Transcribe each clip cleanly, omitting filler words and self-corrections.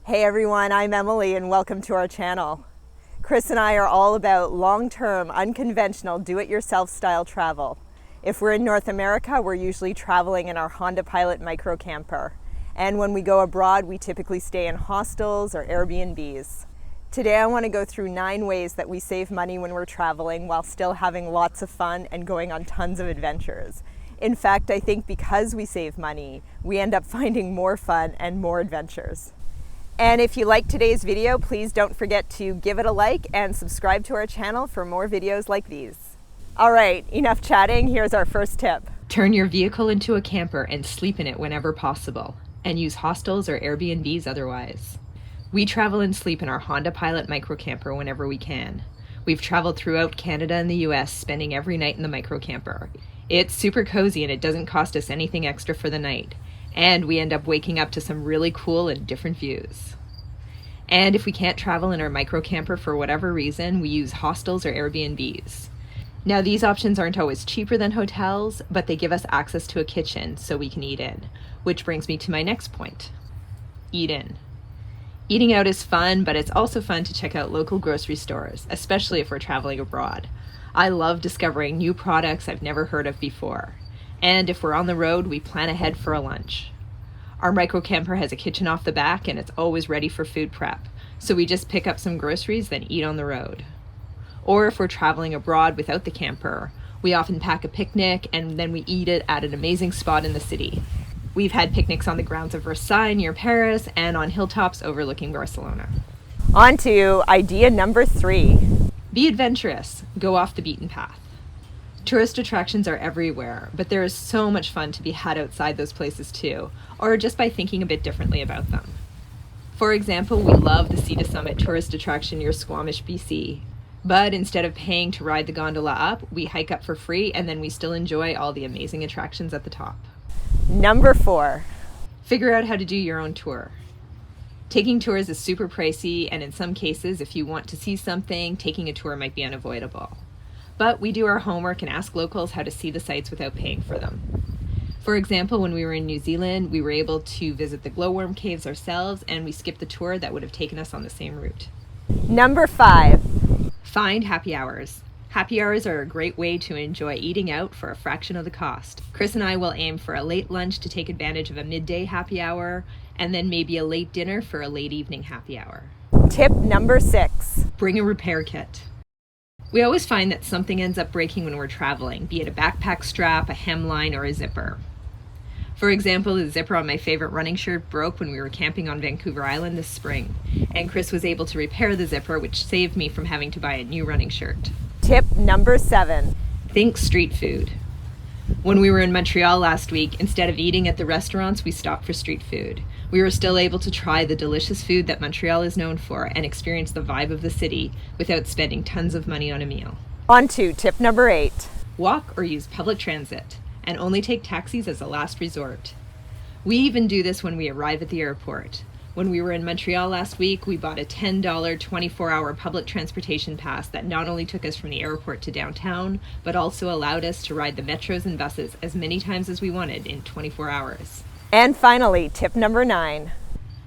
Hey everyone, I'm Emily and welcome to our channel. Chris and I are all about long-term, unconventional, do-it-yourself style travel. If we're in North America, we're usually traveling in our Honda Pilot micro camper. And when we go abroad, we typically stay in hostels or Airbnbs. Today I want to go through 9 ways that we save money when we're traveling while still having lots of fun and going on tons of adventures. In fact, I think because we save money, we end up finding more fun and more adventures. And if you like today's video, please don't forget to give it a like and subscribe to our channel for more videos like these. All right, enough chatting, here's our first tip. Turn your vehicle into a camper and sleep in it whenever possible, and use hostels or Airbnbs otherwise. We travel and sleep in our Honda Pilot micro camper whenever we can. We've traveled throughout Canada and the US, spending every night in the micro camper. It's super cozy and it doesn't cost us anything extra for the night. And we end up waking up to some really cool and different views. And if we can't travel in our micro camper for whatever reason, we use hostels or Airbnbs. Now these options aren't always cheaper than hotels, but they give us access to a kitchen so we can eat in. Which brings me to my next point. Eat in. Eating out is fun, but it's also fun to check out local grocery stores, especially if we're traveling abroad. I love discovering new products I've never heard of before. And if we're on the road, we plan ahead for a lunch. Our micro camper has a kitchen off the back and it's always ready for food prep. So we just pick up some groceries, then eat on the road. Or if we're traveling abroad without the camper, we often pack a picnic and then we eat it at an amazing spot in the city. We've had picnics on the grounds of Versailles near Paris and on hilltops overlooking Barcelona. On to idea number 3. Be adventurous. Go off the beaten path. Tourist attractions are everywhere, but there is so much fun to be had outside those places too, or just by thinking a bit differently about them. For example, we love the Sea to Summit tourist attraction near Squamish, BC. But instead of paying to ride the gondola up, we hike up for free and then we still enjoy all the amazing attractions at the top. Number 4. Figure out how to do your own tour. Taking tours is super pricey, and in some cases, if you want to see something, taking a tour might be unavoidable. But we do our homework and ask locals how to see the sites without paying for them. For example, when we were in New Zealand, we were able to visit the glowworm caves ourselves, and we skipped the tour that would have taken us on the same route. Number 5. Find happy hours. Happy hours are a great way to enjoy eating out for a fraction of the cost. Chris and I will aim for a late lunch to take advantage of a midday happy hour, and then maybe a late dinner for a late evening happy hour. Tip number 6. Bring a repair kit. We always find that something ends up breaking when we're traveling, be it a backpack strap, a hemline, or a zipper. For example, the zipper on my favorite running shirt broke when we were camping on Vancouver Island this spring, and Chris was able to repair the zipper, which saved me from having to buy a new running shirt. Tip number 7. Think street food. When we were in Montreal last week, instead of eating at the restaurants, we stopped for street food. We were still able to try the delicious food that Montreal is known for and experience the vibe of the city without spending tons of money on a meal. On to tip number 8. Walk or use public transit, and only take taxis as a last resort. We even do this when we arrive at the airport. When we were in Montreal last week, we bought a $10 24-hour public transportation pass that not only took us from the airport to downtown, but also allowed us to ride the metros and buses as many times as we wanted in 24 hours. And finally, tip number 9.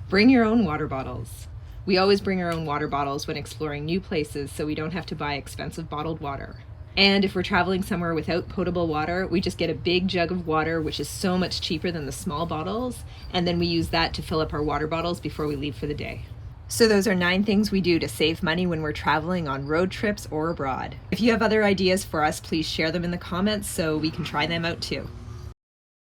Bring your own water bottles. We always bring our own water bottles when exploring new places so we don't have to buy expensive bottled water. And if we're traveling somewhere without potable water, we just get a big jug of water, which is so much cheaper than the small bottles, and then we use that to fill up our water bottles before we leave for the day. So those are 9 things we do to save money when we're traveling on road trips or abroad. If you have other ideas for us, please share them in the comments so we can try them out too.